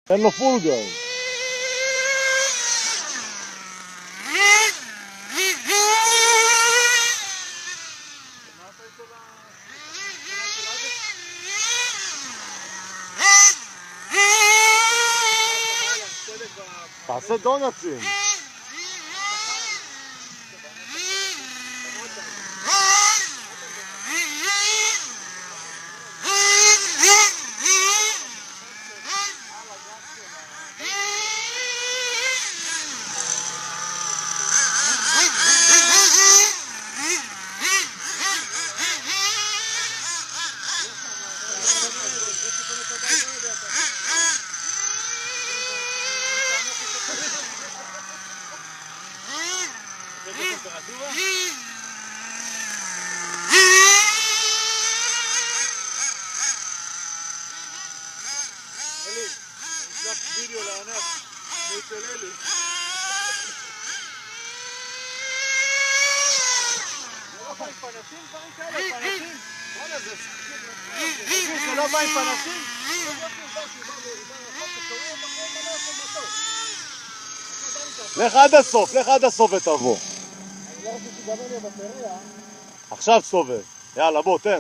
תן לו פול גז. תעשה דונצים. אלי, נשלח וידאו לענק מאצל אלי. לא בא עם פנסים, דברים כאלה, פנסים. בוא'נה, זה לא בא עם פנסים? לך עד הסוף ותבוא. אני לא רוצה שתגמר לי הבטריה. עכשיו סובב. יאללה, בוא, תן.